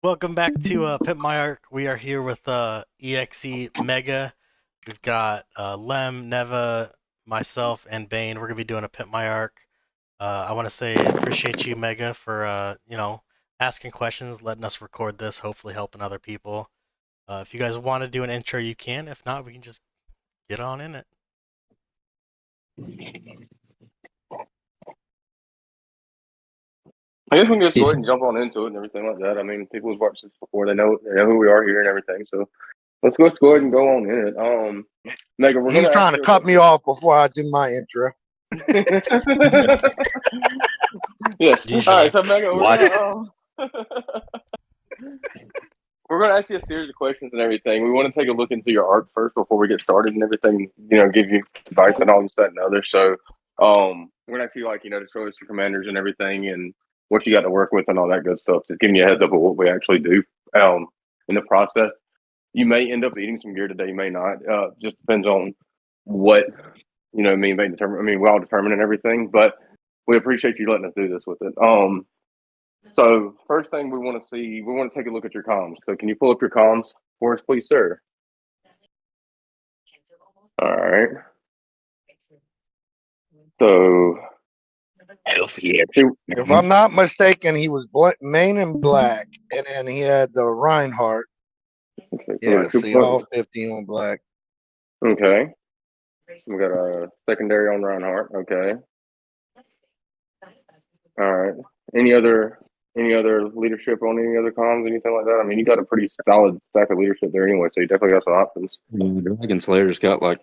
Welcome back to Pimp My Ark. We are here with EXE Mega. We've got Lem, Neva, myself, and Bane. We're gonna be doing a Pimp My Ark. I want to say appreciate you, Mega, for asking questions, letting us record this, hopefully helping other people. If you guys want to do an intro, you can. If not, we can just get on in it. I guess we can just go ahead and jump on into it and everything like that. I mean, people who've watched this before, they know who we are here and everything. So let's go ahead and go on in it. Megan, we're He's gonna trying to cut me off before I do my intro. Yes. Usually. All right. So Megan, we're gonna ask you a series of questions and everything. We want to take a look into your art first before we get started and everything. Give you advice and all this, that, and other. So we're gonna ask you to show us your commanders and everything and what you got to work with and all that good stuff. Just giving you a heads up of what we actually do in the process. You may end up eating some gear today, you may not. Just depends on what me and Bane determine. I mean, we all determine and everything, but we appreciate you letting us do this with it. So first thing we want to take a look at your comms. So can you pull up your comms for us, please, sir? All right. So if I'm not mistaken, he was main and black, and then he had the Reinhardt. Okay, yeah, see, all 15 on black. Okay. We got a secondary on Reinhardt. Okay. All right. Any other leadership on any other comms, anything like that? I mean, you got a pretty solid stack of leadership there anyway, so you definitely got some options. Dragon Slayer's got like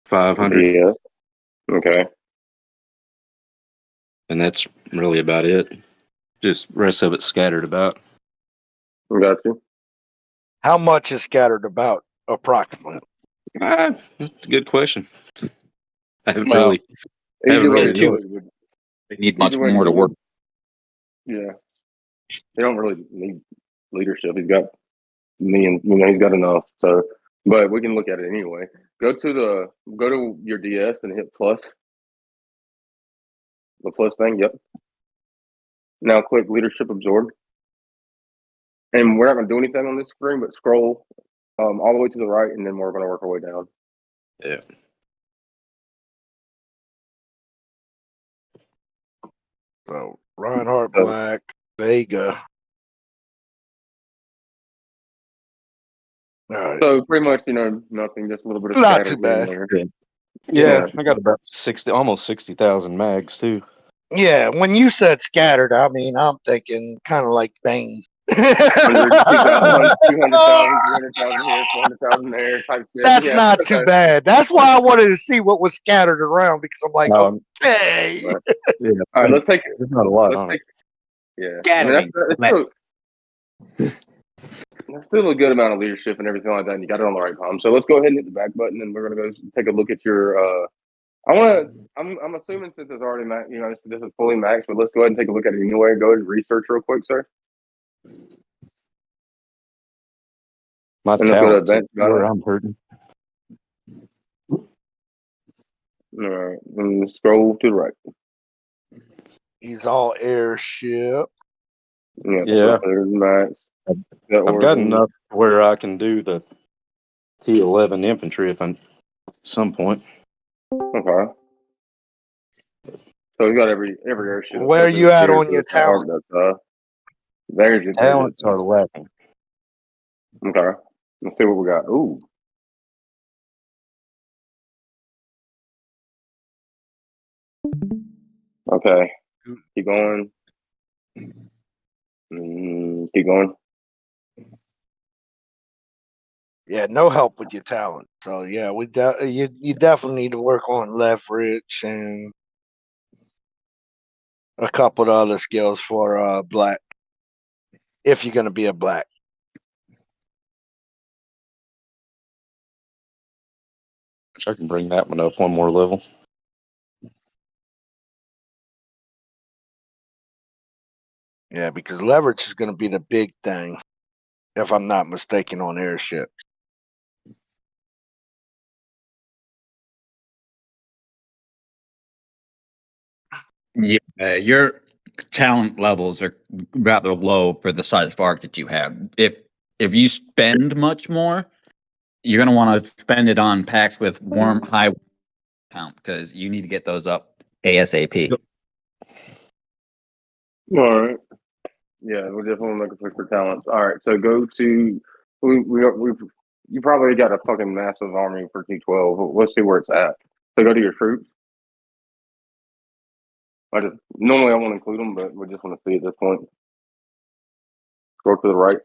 500. Yes. Okay. And that's really about it. Just rest of it scattered about. Got you. How much is scattered about, approximately? That's a good question. I haven't Well, really they need much more to work. Yeah. They don't really need leadership. He's got me and he's got enough. So but we can look at it anyway. Go to your DS and hit plus. The plus thing, yep. Now click leadership absorb. And we're not gonna do anything on this screen, but scroll all the way to the right and then we're gonna work our way down. Yeah. So Reinhardt black, Vega. All right. So pretty much, nothing, just a little bit of not too bad. Yeah, I got about almost 60,000 mags too. Yeah, when you said scattered, I mean, I'm thinking kind of like Bane. 200,000, 300,000 here, 400,000 there type shit. That's not too bad. That's why I wanted to see what was scattered around, because I'm like, okay. Yeah. All right, let's take it. There's not a lot on it. Yeah. I mean, that's still a good amount of leadership and everything like that, and you got it on the right palm. So let's go ahead and hit the back button, and we're gonna go take a look at your. I'm assuming since it's already max, this is fully maxed, but let's go ahead and take a look at it anyway. Go ahead and research real quick, sir. My talents where I'm hurting. All right, and scroll to the right. He's all airship. Yeah. Max. I've got enough where I can do the T11 infantry at some point. Okay. So you got every airship. Where are you at on your talent? There's your talents are lacking. Okay. Let's see what we got. Ooh. Okay. Keep going. Keep going. Yeah, no help with your talent. So yeah, you definitely need to work on leverage and a couple of other skills for black, if you're gonna be a black. I can bring that one up one more level. Yeah, because leverage is going to be the big thing, if I'm not mistaken, on airship. Yeah, you're talent levels are rather low for the size of arc that you have. If you spend much more, you're gonna want to spend it on packs with high count because you need to get those up ASAP. All right. Yeah, we're definitely looking for talents. All right, so go to we you probably got a fucking massive army for T12. Let's see where it's at. So go to your troops. Normally I won't include them, but we just want to see at this point. Scroll to the right.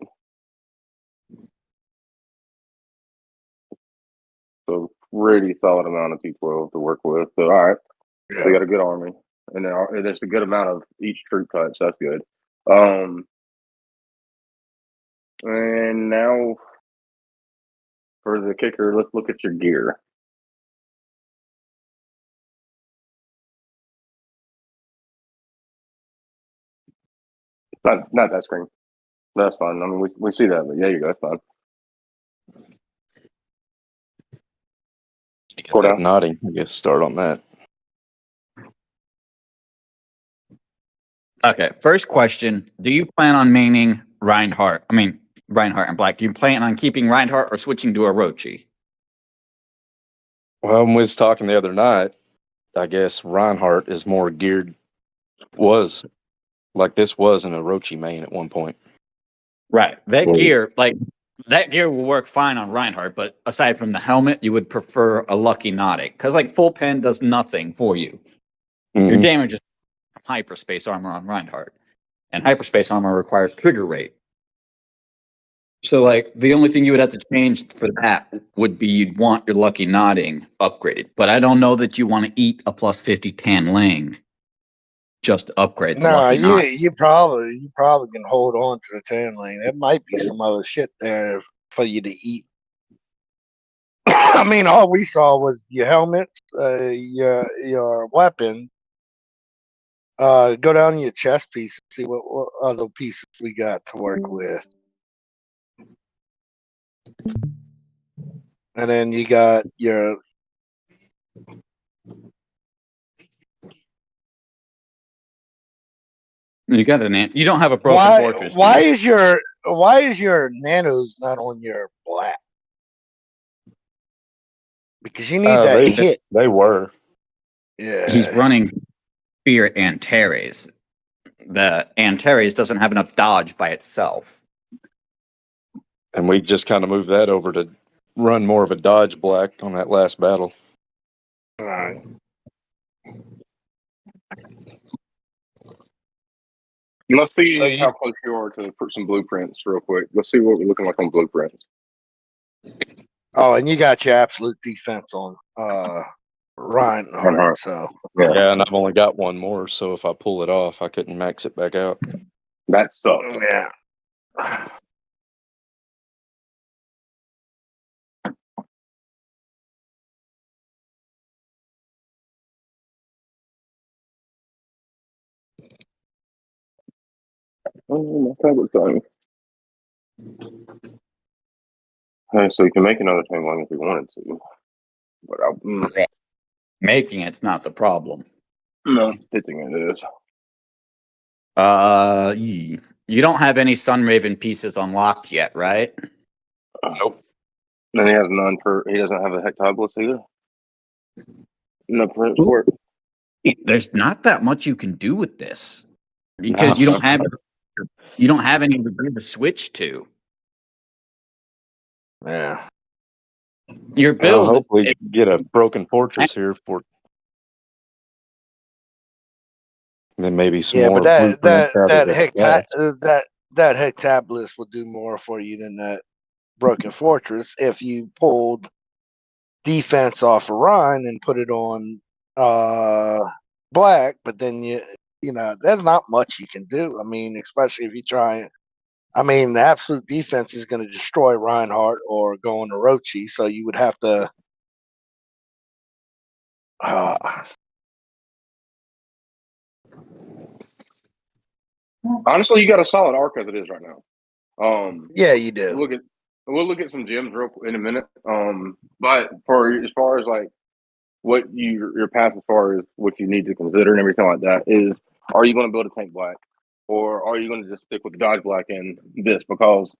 So pretty solid amount of T12 to work with. So all right, so we got a good army, and then there's a good amount of each troop type. So that's good. And now for the kicker, let's look at your gear. Not that screen. That's fine. I mean, we see that, but yeah, you go. That's fine. Get that nodding. I guess start on that. Okay, first question: do you plan on maining Reinhardt? I mean Reinhardt and Black. Do you plan on keeping Reinhardt or switching to Orochi? Well, when we was talking the other night, I guess Reinhardt is more geared. Was like this was an Orochi main at one point. Right. That gear will work fine on Reinhardt, but aside from the helmet, you would prefer a Lucky Nautic because full pen does nothing for you. Your damage is hyperspace armor on Reinhardt, and hyperspace armor requires trigger rate. So the only thing you would have to change for that would be you'd want your Lucky Nodding upgraded, but I don't know that you want to eat a plus 50 Tan Lang just to upgrade the No, Lucky Knot. you probably can hold on to the tan lane. There might be some other shit there for you to eat. I mean, all we saw was your helmet, your weapon. Go down your chest piece and see what other pieces we got to work with. And then you got your You got you don't have a broken fortress. why is your nanos not on your black? Because you need that hit. They were. Yeah. He's running Spear Antares. The Antares doesn't have enough dodge by itself. And we just kind of moved that over to run more of a dodge black on that last battle. All right. Let's see how close you are to some blueprints real quick. Let's see what we're looking like on blueprints. Oh, and you got your absolute defense on Reinhardt. So yeah, and I've only got one more, so if I pull it off, I couldn't max it back out. That sucks. Yeah. Oh, my tablet's dying. Hey, so you can make another chain line if you wanted to. But making it's not the problem. No, hitting it is. You don't have any Sunraven pieces unlocked yet, right? Nope. And he has none for. He doesn't have a Hectoblis either. No prints for it. There's not that much you can do with this because you don't have any to switch to. Yeah. Your build. Hopefully, get a broken fortress here for. And then maybe some more. But that Hectoblis will do more for you than that broken fortress if you pulled defense off of Rhine and put it on black. But then you know there's not much you can do. I mean, especially if you try. I mean, the absolute defense is going to destroy Reinhardt or go on Orochi, so you would have to. Honestly, you got a solid arc as it is right now. Yeah, you do. We'll look at some gems in a minute. But for as far as what your path as far as what you need to consider and everything like that is, are you going to build a tank black, or are you going to just stick with the Dodge black and this? Because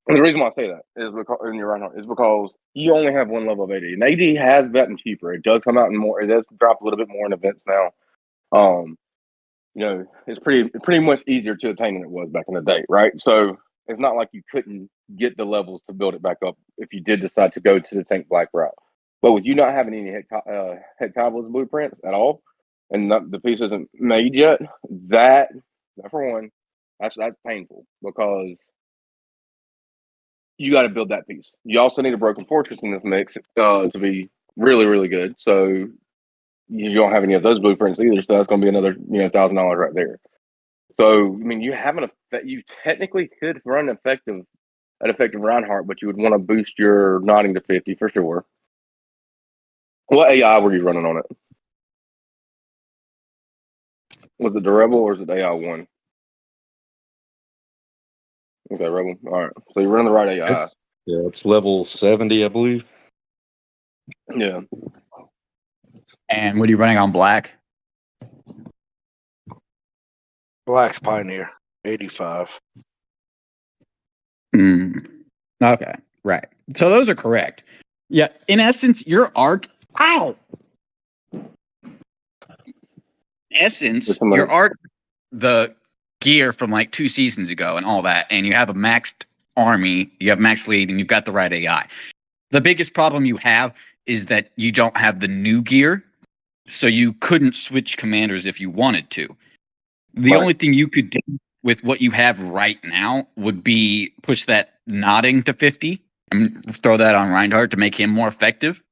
and the reason why I say that is because in your Reinhardt is because you only have one level of AD, and AD has gotten cheaper. It does come out in more. It does drop a little bit more in events now. It's pretty much easier to attain than it was back in the day, right? So it's not like you couldn't get the levels to build it back up if you did decide to go to the tank black route. But with you not having any head tablets blueprints at all, and the piece isn't made yet, that for one, that's painful because you got to build that piece. You also need a broken fortress in this mix to be really, really good. So you don't have any of those blueprints either. So that's going to be another $1,000 right there. So I mean, you technically could run an effective Reinhardt, but you would want to boost your nodding to 50 for sure. What AI were you running on it? Was it the Rebel or is it the AI one? Okay, Rebel. All right. So you're running the right AI. It's level 70, I believe. Yeah. And what are you running on black? Black's Pioneer, 85. Okay, right. So those are correct. Yeah, in essence, your arc. Ow. Essence, your arc, the gear from like 2 seasons ago and all that, and you have a maxed army, you have max lead, and you've got the right AI. The biggest problem you have is that you don't have the new gear, so you couldn't switch commanders if you wanted to. The only thing you could do with what you have right now would be push that nodding to 50 and throw that on Reinhardt to make him more effective.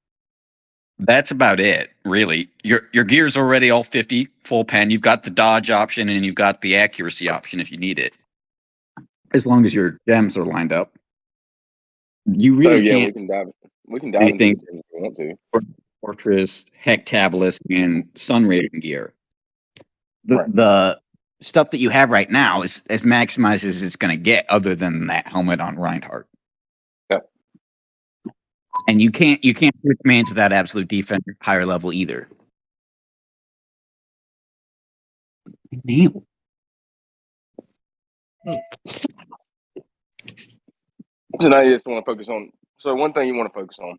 That's about it, really. Your gear's already all 50, full pen. You've got the dodge option and you've got the accuracy option if you need it. As long as your gems are lined up. You really can't. We can dive anything into it if we want to. Fortress, Hectabulous, and Sun Rating gear. The stuff that you have right now is as maximized as it's going to get, other than that helmet on Reinhardt. Yep. And you can't put commands without absolute defense higher level either. Damn. So now you just want to focus on. So one thing you want to focus on,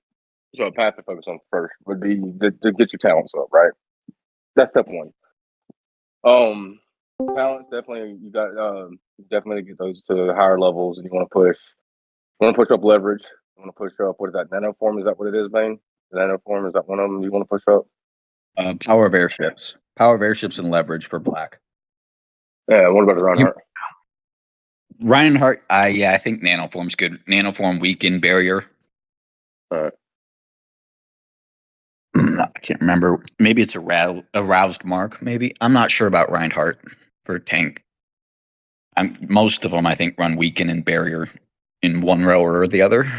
so a path to focus on first would be to get your talents up, right? That's step one. Talents definitely you got definitely get those to higher levels, and you want to push up leverage. You want to push up what is that nano form? Is that what it is, Bane? The nano form, is that one of them you want to push up? Power of airships, and leverage for black. Yeah. What about the Reinhardt? Reinhardt, yeah, I think nanoform's good. Nanoform weaken barrier. All right. I can't remember. Maybe it's a aroused mark. Maybe I'm not sure about Reinhardt for tank. Most of them, I think, run weaken and barrier in one row or the other.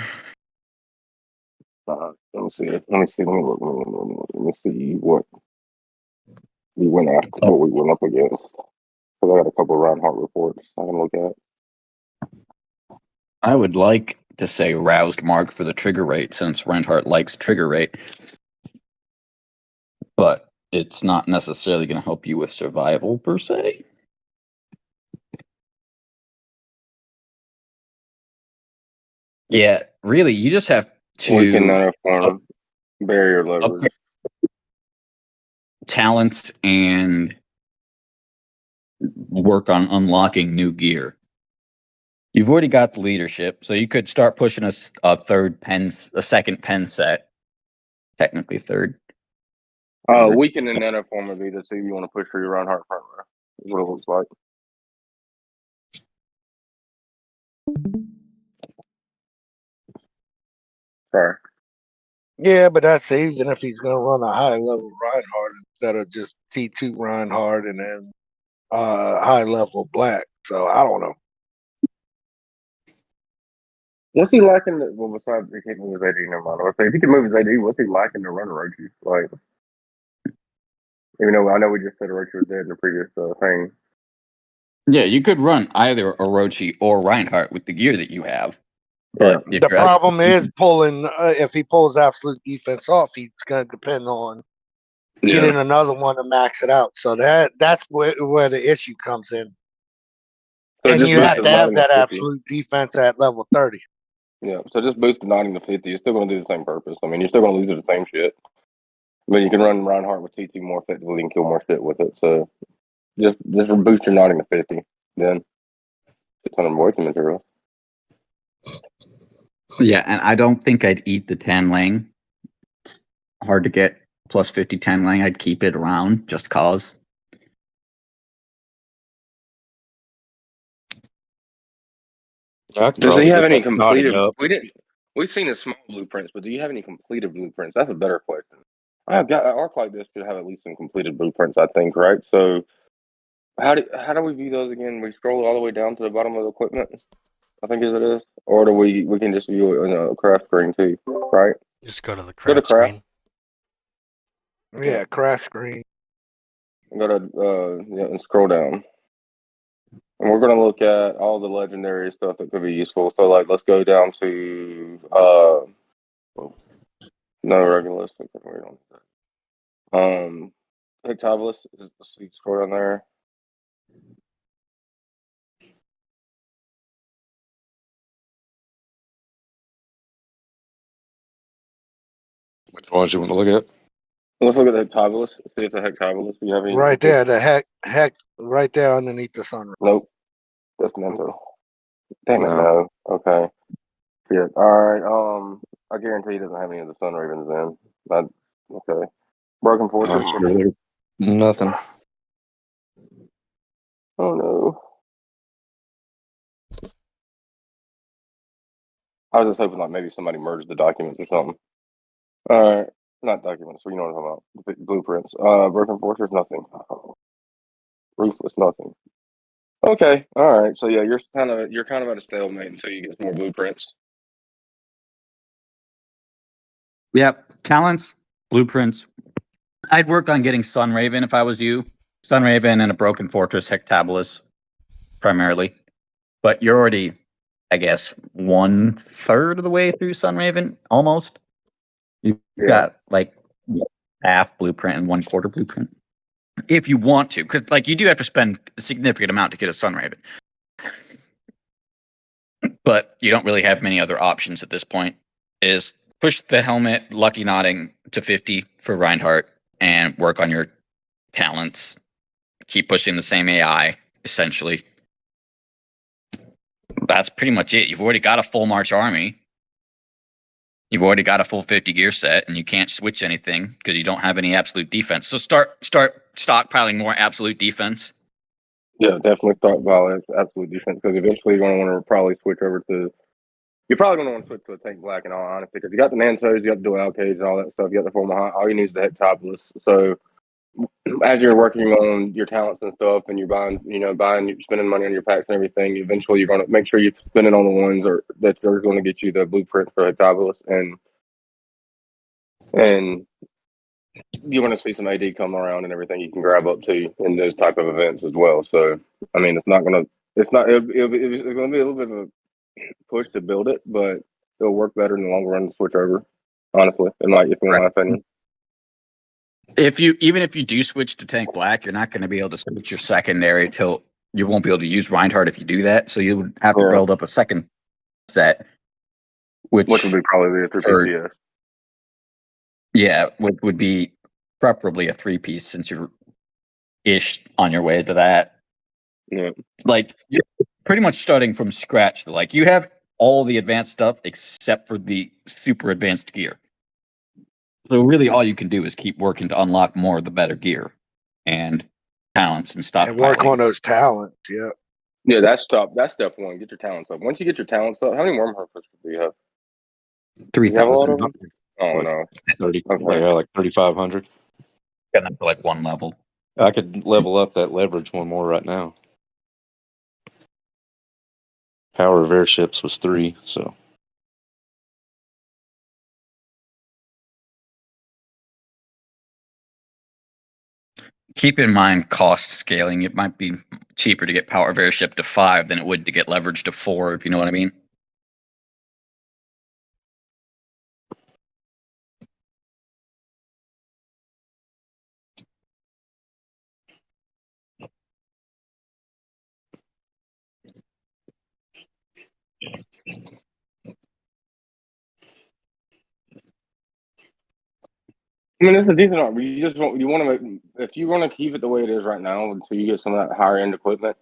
Let me see. Let me see what we went after. What we went up against. Because I got a couple of Reinhardt reports I can look at. I would like to say roused mark for the trigger rate, since Reinhardt likes trigger rate, but it's not necessarily going to help you with survival per se. Yeah, really, you just have to Weaken form, barrier leverage, talents, and work on unlocking new gear. You've already got the leadership, so you could start pushing a second pen set. Technically third. Weaken and nano form would be the two you want to push for your Reinhardt front row. Is what it looks like. Sorry. Yeah, but that's even if he's going to run a high level Reinhardt instead of just T2 Reinhardt and then high level black. So I don't know. What's he lacking? Well, besides he can't move his AD, never mind. If he can move his AD, what's he lacking to run Orochi? Like, even though I know we just said Orochi was dead in the previous thing. Yeah, you could run either Orochi or Reinhardt with the gear that you have. But the problem is pulling. If he pulls absolute defense off, he's going to depend on get Yeah. in another one to max it out. So that's where the issue comes in. So And just you boost have the to have nodding to that 50. absolute defense at level 30. Yeah. So just boost the nodding to 50. It's still going to do the same purpose. I mean, you're still going to lose to the same shit. But you can run Reinhardt with TT more effectively and kill more shit with it. So just boost your nodding to 50. Then 600 voice material. Yeah, and I don't think I'd eat the 10 lane. It's hard to get plus 50 10 lane. I'd keep it around just cause. I could Do probably you have get any that knotted completed? up. We've seen the small blueprints, but do you have any completed blueprints? That's a better question. I've got an arc like this should have at least some completed blueprints, I think, right? So how do we view those again? We scroll all the way down to the bottom of the equipment, I think as it is, or do we can just view it in a craft screen too, right? Just go to the Go to craft craft. screen. Yeah, crash screen. Go to and scroll down. And we're gonna look at all the legendary stuff that could be useful. So like let's go down to no regular list. Hectobelus, let's see, scroll down there. Which ones you want to look at? Let's look at the Hectobelus. See if it's a Hectobelus. Do you have any? Right there, the heck right there underneath the sunroof. Nope. That's mental. Damn it, No. no. Okay. Shit. Alright, I guarantee he doesn't have any of the Sun Ravens then. Okay. Broken Fortress. I'm sure there's nothing. Oh no. I was just hoping like maybe somebody merged the documents or something. Alright. Not documents, you know what I'm talking about. Blueprints. Broken Fortress, nothing. Ruthless, nothing. Okay, alright. So yeah, you're kind of at a stalemate until you get some more blueprints. Yep. Talents, blueprints. I'd work on getting Sunraven if I was you. Sunraven and a Broken Fortress Hectobelus, primarily. But you're already, I guess, 1/3 of the way through Sunraven, almost. You've Yeah. got like half blueprint and 1/4 blueprint. If you want to, because like you do have to spend a significant amount to get a Sunraven. But you don't really have many other options at this point. Is push the helmet lucky nodding to 50 for Reinhardt and work on your talents. Keep pushing the same AI, essentially. That's pretty much it. You've already got a full March army. You've already got a full 50 gear set, and you can't switch anything because you don't have any absolute defense. So start stockpiling more absolute defense. Yeah, definitely start by absolute defense because eventually you're going to want to probably switch over to. You're probably going to want to switch to a tank black in all honesty because you got the Nantos, you got the dual cage and all that stuff. You got the full Mahat. All you need is the Hectobelus. So as you're working on your talents and stuff, and you're you're spending money on your packs and everything, eventually you're going to make sure you're spending on the ones that are going to get you the blueprint for Hectobelus, and you want to see some AD come around and everything you can grab up to in those type of events as well. So I mean, it's going to be a little bit of a push to build it, but it'll work better in the long run to switch over. Honestly, in my opinion. Even if you do switch to tank black, you're not going to be able to switch your secondary till you won't be able to use Reinhardt if you do that. So you would have to build up a second set, which would be probably a 3 PCS. Yeah, which would be preferably a 3-piece since you're ish on your way to that. Yeah. Like you're pretty much starting from scratch. Like you have all the advanced stuff except for the super advanced gear. So really all you can do is keep working to unlock more of the better gear and talents and And work stockpiling. on those talents. Yeah. Yeah, that's top. That's step one. Get your talents up. Once you get your talents up, how many worm harvesters do you have? Do you have a lot of 3,000. them? Oh Like no. 30, Okay. like 3,500. Got up to like one level. I could level up that leverage one more right now. Power of airships was 3, so. Keep in mind cost scaling. It might be cheaper to get power of airship to 5 than it would to get leverage to 4, if you know what I mean. I mean, it's a decent art, but you want to make, if you want to keep it the way it is right now until you get some of that higher end equipment.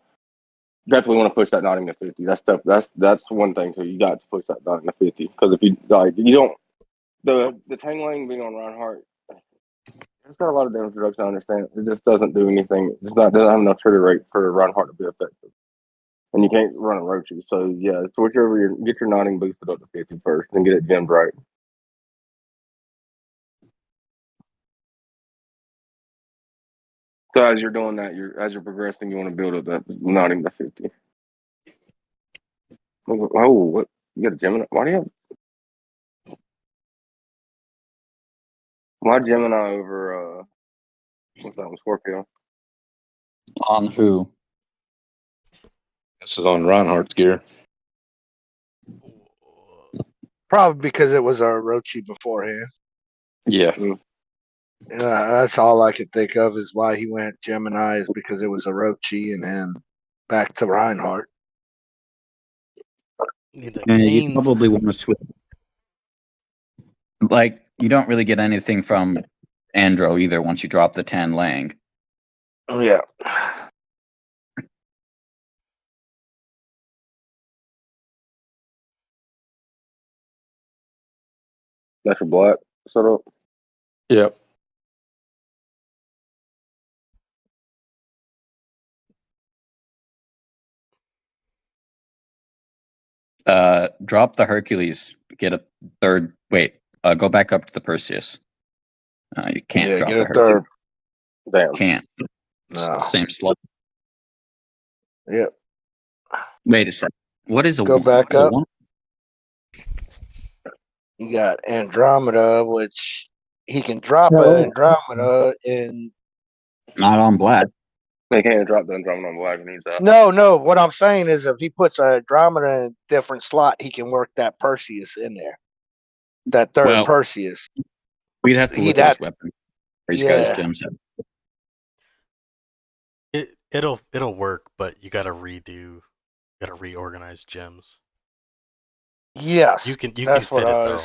Definitely want to push that knotting to 50. That's tough. That's one thing. So you got to push that knotting to 50 because if you like, you don't the tangling being on Reinhardt. It's got a lot of damage reduction. I understand. It just doesn't do anything. Doesn't have enough trigger rate for Reinhardt to be effective, and you can't run a Rochi. So yeah, switch over get your knotting boosted up to 50 first, and get it gemmed right. So as you're doing that, as you're progressing, you want to build up that knotting to 50. Oh, what? You got a Gemini? Why do you have? Why Gemini over what's that one? Scorpio? On who? This is on Reinhardt's gear. Probably because it was a Orochi beforehand. Yeah. That's all I could think of is why he went Gemini is because it was Orochi and then back to Reinhardt. Need the And you canes. probably want to switch. Like, you don't really get anything from Andro either once you drop the 10 Lang. Oh, yeah. That's your black setup. Yep. Drop the Hercules. Get a third. Wait. Go back up to the Perseus. You can't drop get the a Hercules. third. Damn. Can't. No. Same slot. Yep. Wait a second. What is a Go back a up. one? You got Andromeda, which he can drop Andromeda in. Not on black. They can't drop the Andromeda on black. It needs that. No. What I'm saying is, if he puts Andromeda in a different slot, he can work that Perseus in there. That third Well, Perseus. we'd have to look at his weapon. Or he's got his gem set. It'll work, but you gotta reorganize gems. Yes. You can that's fit what it I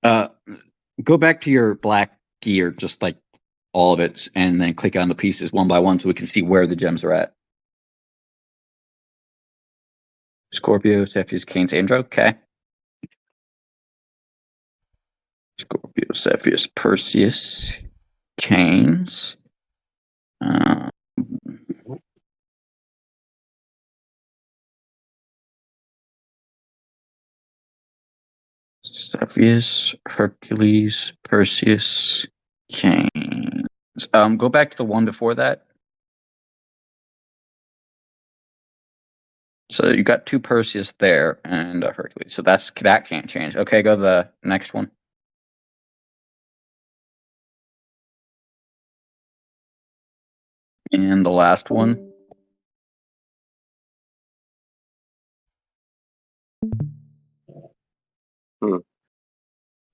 though. was. Go back to your black gear, just like all of it, and then click on the pieces one by one so we can see where the gems are at. Scorpio, Cepheus, Canes, Andro. Okay. Scorpio, Cepheus, Perseus, Canes. Cepheus, Hercules, Perseus, Canes. Go back to the one before that. So you got two Perseus there and a Hercules. So that can't change. Okay, go to the next one. And the last one.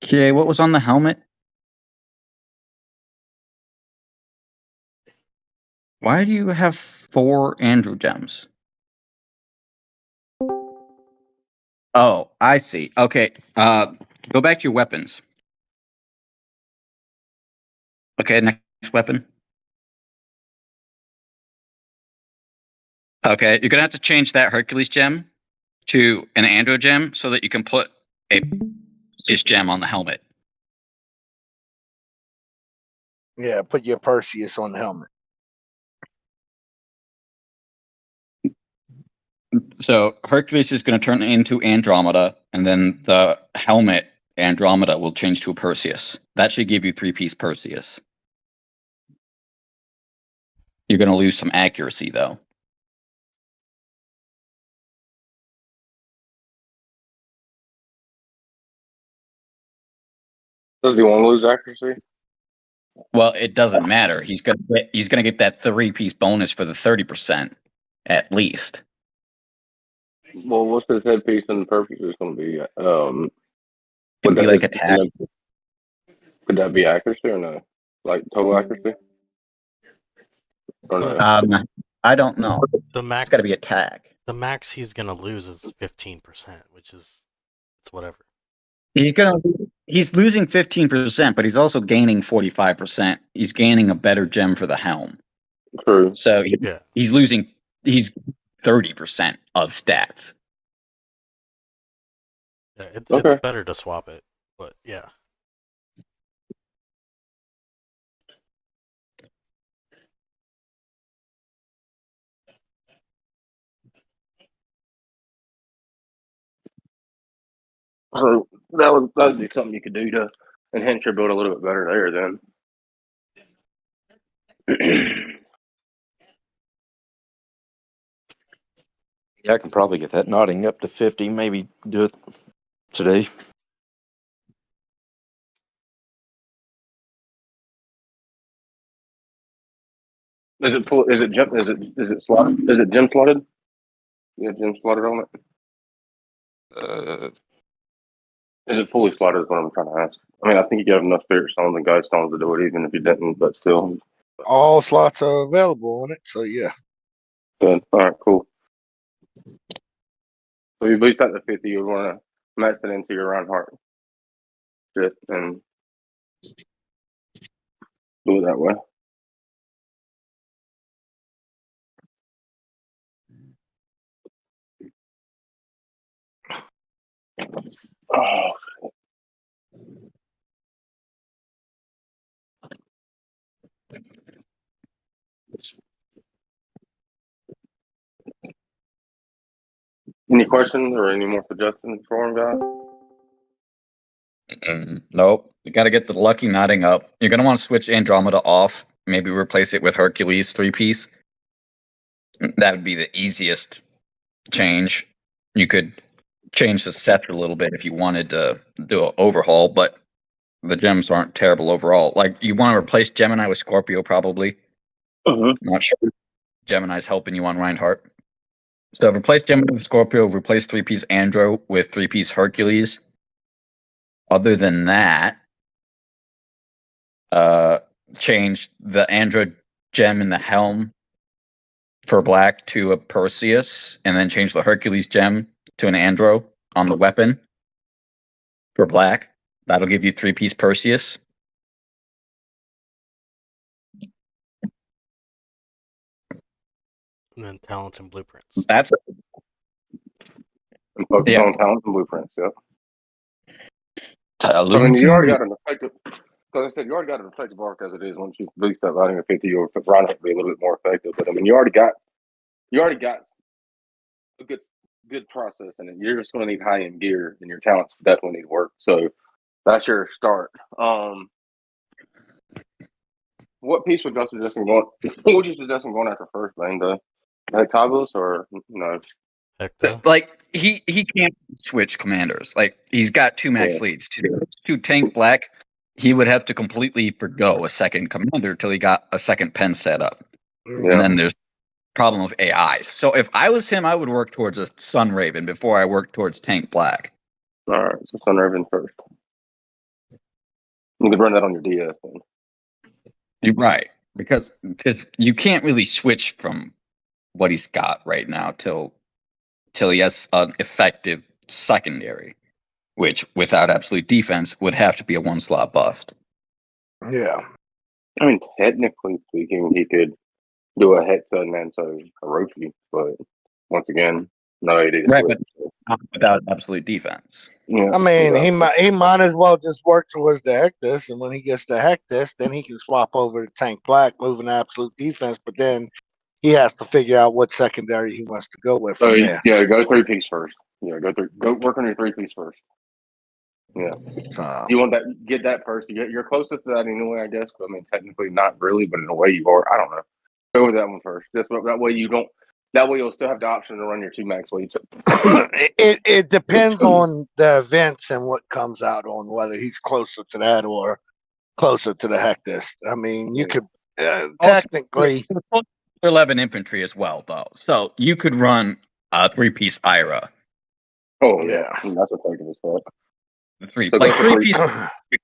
Okay, what was on the helmet? Why do you have 4 Andrew gems? Oh, I see. Okay, go back to your weapons. Okay, next weapon. Okay, you're gonna have to change that Hercules gem to an Andro gem so that you can put this gem on the helmet. Yeah, put your Perseus on the helmet. So Hercules is going to turn into Andromeda, and then the helmet Andromeda will change to a Perseus. That should give you 3-piece Perseus. You're going to lose some accuracy, though. Does he want to lose accuracy? Well, it doesn't matter. He's gonna get that 3-piece bonus for the 30% at least. Well, what's his headpiece and the purpose is going to be? It'd be like attack. Could that be accuracy or no? Like total accuracy? Or no? I don't know. The It's max got to be attack. the max he's gonna lose is 15%, which is it's whatever. He's losing 15%, but he's also gaining 45%. He's gaining a better gem for the helm. True. So Yeah. he's losing 30% of stats. Yeah, it's Okay. better to swap it, but yeah. So that'd be something you could do to enhance your build a little bit better there. Then. Yeah, I can probably get that nodding up to 50. Maybe do it today. Is it full? Is it gem? Is it slotted? Is it gem slotted? You have gem slotted on it. Uh, Is it fully slotted? Is what I'm trying to ask. I mean, I think you got enough spirit stones and guide stones to do it, even if you didn't. But still, All slots are available on it, so yeah. good. All right, cool. So you boost that to 50. You want to match it into your Reinhardt shit and do it that way. Oh, any questions or any more suggestions for him, guys? Nope. You got to get the lucky nodding up. You're going to want to switch Andromeda off. Maybe replace it with Hercules 3-piece. That would be the easiest change. You could change the set a little bit if you wanted to do an overhaul, but the gems aren't terrible overall. Like, you want to replace Gemini with Scorpio, probably. Not sure. Gemini's helping you on Reinhardt. So replace Gemini with Scorpio, replace 3-piece Andro with 3-piece Hercules. Other than that, change the Andro gem in the helm for black to a Perseus, and then change the Hercules gem to an Andro on the weapon for black. That'll give you 3-piece Perseus. And then talents and blueprints. That's And focus Yeah. on talents and blueprints. Yep. I talent. mean, you already got an effective. Because I said you already got an effective arc as it is. Once you boost that lighting to 50, your Reinhardt will be a little bit more effective. But I mean, you already got a good process in it. You're just going to need high end gear, and your talents definitely need work. So that's your start. What piece would you suggest going? What would you suggest going after first, Lane? The Hectobulus or no? Hecto. Like, he can't switch commanders. Like, he's got 2 max Yeah. leads. To tank black, he would have to completely forgo a second commander till he got a second pen set up. Yeah. And then there's problem of AI. So if I was him, I would work towards a Sun Raven before I work towards tank black. All right. So Sun Raven first. You could run that on your DS then. You're right. Because you can't really switch from what he's got right now till he has an effective secondary, which without absolute defense would have to be a 1-slot bust. Yeah. I mean, technically speaking, he could do a Hexa and then so Orochi, but once again, no AD. Right, but not without absolute defense. Yeah, I mean, exactly. he might as well just work towards the Hectus, and when he gets the Hectus, then he can swap over to Tank Black, moving absolute defense. But then he has to figure out what secondary he wants to go with So from there. yeah, go 3-piece first. Yeah, go work on your 3-piece first. Yeah, So, you want that? Get that first. You're closest to that anyway, I guess. But I mean, technically not really, but in a way you are. I don't know. Go with that one first. Just that way you don't. That way you'll still have the option to run your 2 max leads. it depends on the events and what comes out on whether he's closer to that or closer to the Hectus. I mean, you could technically. 11 infantry as well, though. So you could run a 3-piece Ira. Oh Yeah. that's effective as fuck. Like 3-piece.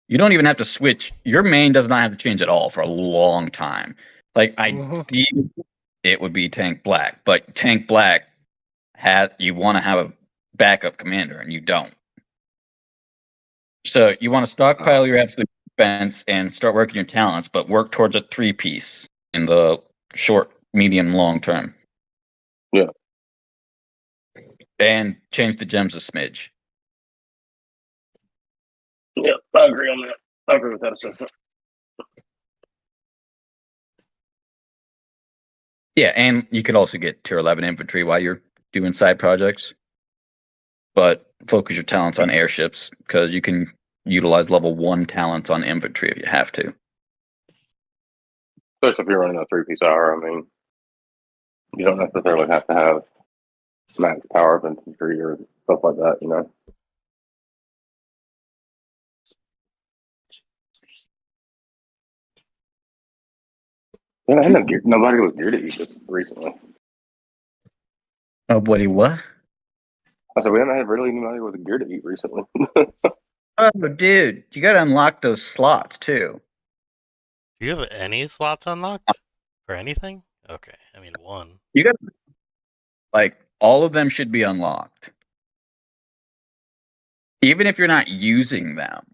You don't even have to switch. Your main does not have to change at all for a long time. Like, it would be Tank Black, but Tank Black you want to have a backup commander, and you don't. So you want to stockpile your absolute defense and start working your talents, but work towards a 3-piece in the short, medium, long term. Yeah. And change the gems a smidge. Yeah, I agree on that. I agree with that assessment. Yeah, and you could also get tier 11 infantry while you're doing side projects. But focus your talents on airships, because you can utilize level 1 talents on infantry if you have to. Especially if you're running a 3-piece hour. I mean, you don't necessarily have to have max power of infantry or stuff like that, you know. Yeah, I know nobody was geared to eat this recently. Oh, buddy, what? I said we haven't had really anybody with a gear to eat recently. Oh, dude, you gotta unlock those slots too. Do you have any slots unlocked for anything? Okay, I mean one. You got like all of them should be unlocked, even if you're not using them.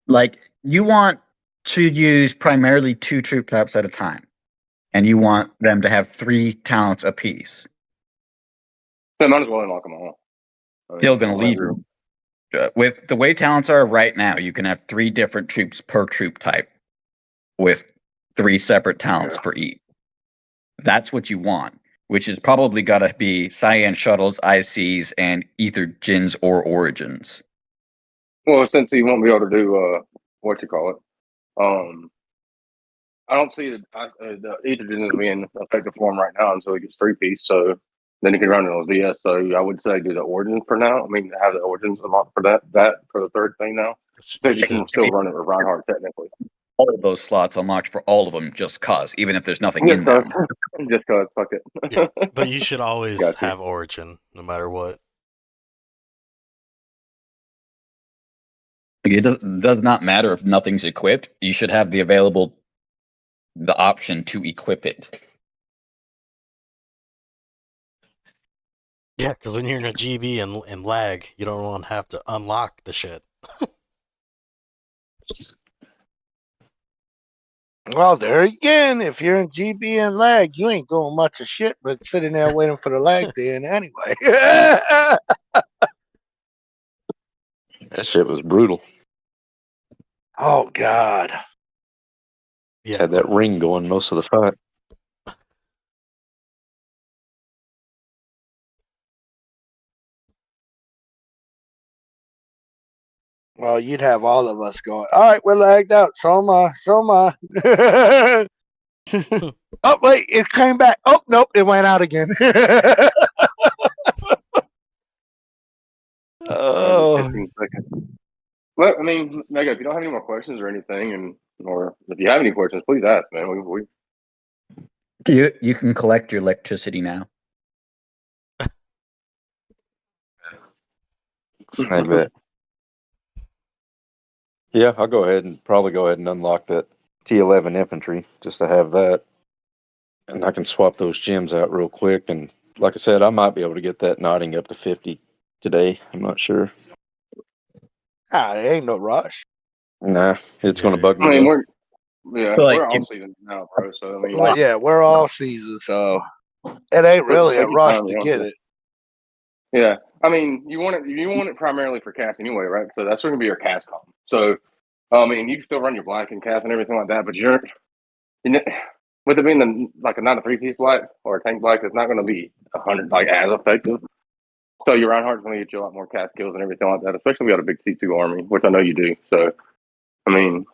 Like you want to use primarily 2 troop types at a time, and you want them to have 3 talents apiece. So I might as well unlock them all. I mean, Still gonna whatever leave you. With the way talents are right now, you can have 3 different troops per troop type, with 3 separate talents for each. That's what you want, which is probably gotta be Cyan shuttles, ICs, and either Jins or Origins. Well, since he won't be able to do what you call it, I don't see the estrogen being effective for him right now until he gets 3-piece. So then he can run those DS. So I would say do the origins for now. I mean, have the origins unlocked for that for the third thing now. So you can still run it with Reinhardt technically. All of those slots unlocked for all of them, just cause, even if there's nothing Just in cause, them. just cause, fuck it. Yeah, but you should always Gotcha. have Origin, no matter what. It does not matter if nothing's equipped. You should have the option to equip it. Yeah, because when you're in a GB and lag, you don't want to have to unlock the shit. Well, there again, if you're in GB and lag, you ain't doing much of shit but sitting there waiting for the lag to end anyway. That shit was brutal. Oh, God. Yeah, Had that ring going most of the fight. Well, you'd have all of us going, all right, we're lagged out. So am I. So am I. Oh, wait, it came back. Oh, nope, it went out again. Oh. 15 seconds. Well, I mean, Mega, if you don't have any more questions or anything, or if you have any questions, please ask, man. We You can collect your electricity now. I bet. Yeah, I'll probably go ahead and unlock that T11 infantry just to have that. And I can swap those gems out real quick. And like I said, I might be able to get that knotting up to 50 today. I'm not sure. There ain't no rush. Nah, it's going to yeah. bug I me mean, though. we're all season now, bro. So I mean, Well, yeah, we're all seasons, so it ain't really a take your rush time, to you know, get it. Yeah, I mean, you want it primarily for cast anyway, right? So that's going to be your cast column. So I mean, you can still run your black and cast and everything like that, but with it being like a not a 3-piece black or a tank black, it's not going to be 100 like as effective. So your Reinhardt's going to get you a lot more cast kills and everything like that, especially if you got a big C2 army, which I know you do. So I mean,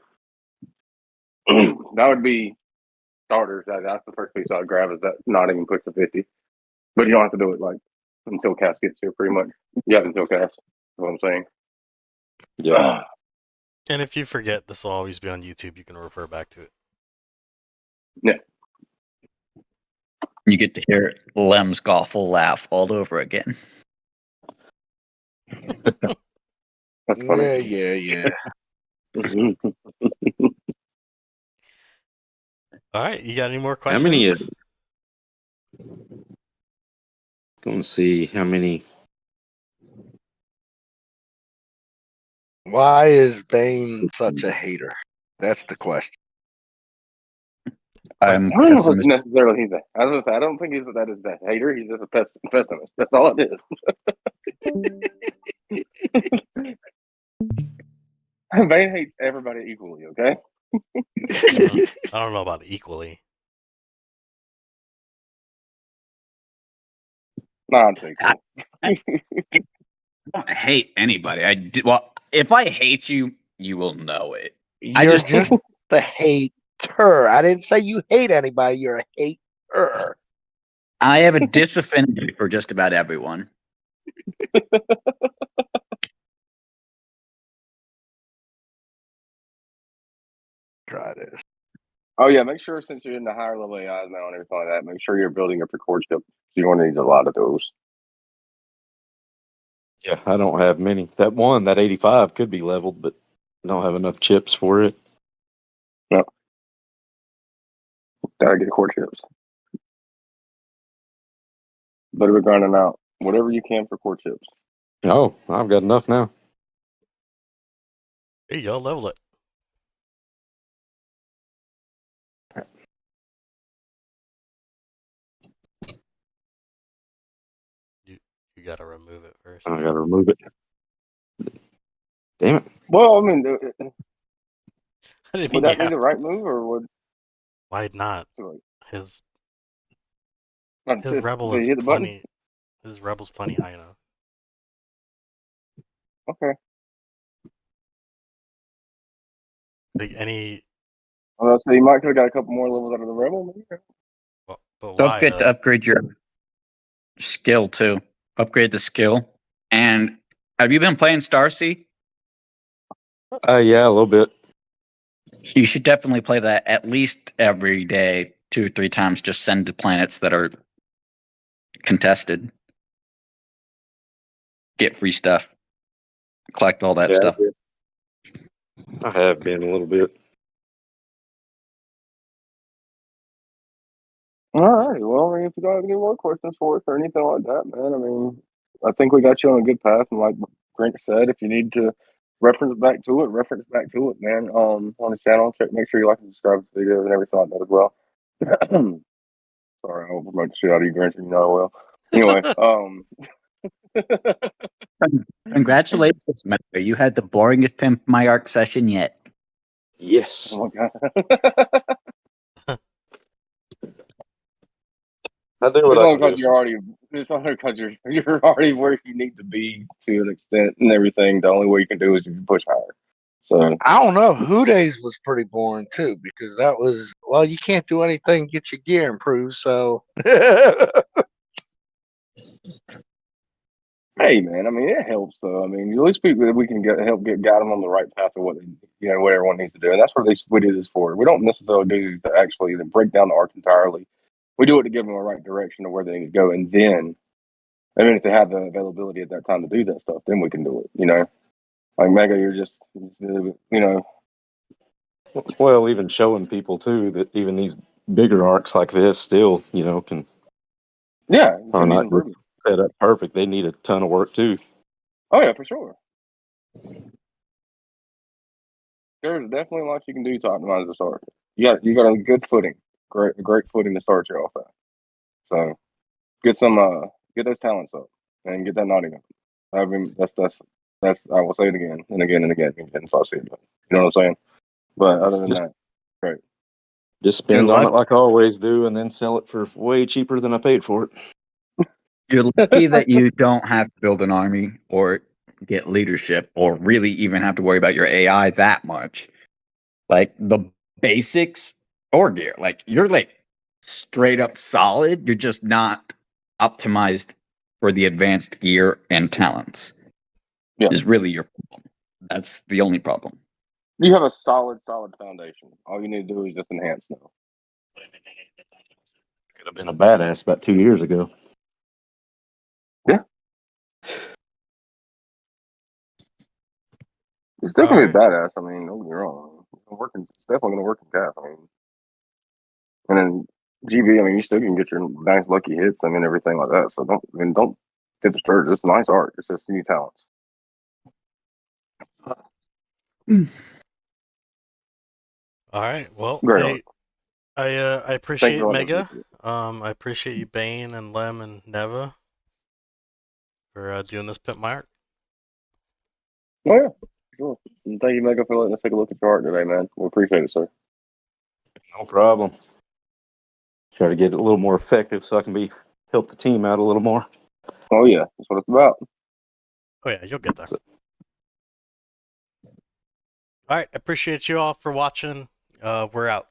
that would be starters. That's the first piece I'd grab is that not even push to 50. But you don't have to do it like until cast gets here. Pretty much, you have until cast. Is what I'm saying. Yeah. And if you forget, this will always be on YouTube. You can refer back to it. Yeah. You get to hear Lem's awful laugh all over again. That's funny. Yeah. All right, you got any more How many questions? Going to see how many Why is Bane such a hater? That's the question. I'm I don't know if it's pessimistic. necessarily he's a. I was gonna say I don't think he's that is that hater. He's just a pessimist. That's all it is. Bane hates everybody equally. Okay. I don't know about equally. Nah, it's equal. I don't hate anybody. Well, if I hate you, you will know it. You're just the hater. I didn't say you hate anybody. You're a hater. I have a disaffinity for just about everyone. Try this. Oh yeah, make sure since you're in the higher level AIs now and everything like that, make sure you're building up your core chip. You're going to need a lot of those. Yeah, I don't have many. That 85 could be leveled, but I don't have enough chips for it. No, gotta get core chips. Better be grinding out whatever you can for core chips. Oh, I've got enough now. There you go, level it. You gotta remove it first. I gotta remove it. Damn it. Well, I mean, I didn't would mean you that be have the to. right move, or would Why not? like, His not his just rebel to is hit the button? plenty. His rebel's plenty high enough. Okay. Like any, Well, so you might could have got a couple more levels out of the rebel. Maybe. but Don't why? forget to upgrade your skill too. Upgrade the skill. And have you been playing Starsea? Yeah, a little bit. You should definitely play that at least every day, 2 or 3 times. Just send to planets that are contested. Get free stuff. Collect all that Yeah, stuff. I have been a little bit. All right. Well, I mean, if you don't have any more questions for us or anything like that, man, I mean, I think we got you on a good path. And like Grant said, if you need to reference back to it, man. On the channel, make sure you like and subscribe to the videos and everything like that as well. Sorry, I will promote the shit out of you, Grant. You know I will. Anyway, Congratulations, Matt. You had the boringest Pimp My Ark session yet. Yes. oh my god. I do what It's I only can because do. you're already. It's only because you're already where you need to be to an extent and everything. The only way you can do is if you push higher. So I don't know. Who Days was pretty boring too because that was you can't do anything, get your gear improved. So hey, man. I mean, it helps though. I mean, at least we can help guide them on the right path of what what everyone needs to do, and that's what we do this for. We don't necessarily do to actually break down the arc entirely. We do it to give them a right direction of where they need to go, and then, I mean, if they have the availability at that time to do that stuff, then we can do it. Like Mega, you're just Well, even showing people too that even these bigger arcs like this still, can yeah, are can need not just improvement. set up perfect. They need a ton of work too. Oh yeah, for sure. There's definitely lots you can do to optimize the start. You got a good footing, great footing to start you off at. So get those talents up and get that nodding up. I mean that's I will say it again and again and again and again until I see it. You know what I'm saying? But other than Just that, great. just Good spend on luck. it like I always do, and then sell it for way cheaper than I paid for it. You're lucky that you don't have to build an army or get leadership or really even have to worry about your AI that much. Like the basics or gear, like you're like straight up solid. You're just not optimized for the advanced gear and talents. Yeah. Is really your problem. That's the only problem. You have a solid foundation. All you need to do is just enhance now. Could have been a badass about 2 years ago. Yeah. It's All definitely a right. badass. I mean, don't get me wrong. It's definitely gonna work in CAF. I mean, and then GB, I mean, you still can get your nice lucky hits. I mean, everything like that. So don't get disturbed. It's nice art. It's just new talents. All right. Well, Great. I Thank appreciate you for letting us Mega. listen. I appreciate you, Bane and Lem and Neva, for doing this Pimp My Ark. Oh yeah, sure. And thank you, Mega, for letting us take a look at your art today, man. We appreciate it, sir. No problem. Try to get it a little more effective so I can help the team out a little more. Oh yeah, that's what it's about. Oh yeah, you'll get there. All right. Appreciate you all for watching. We're out.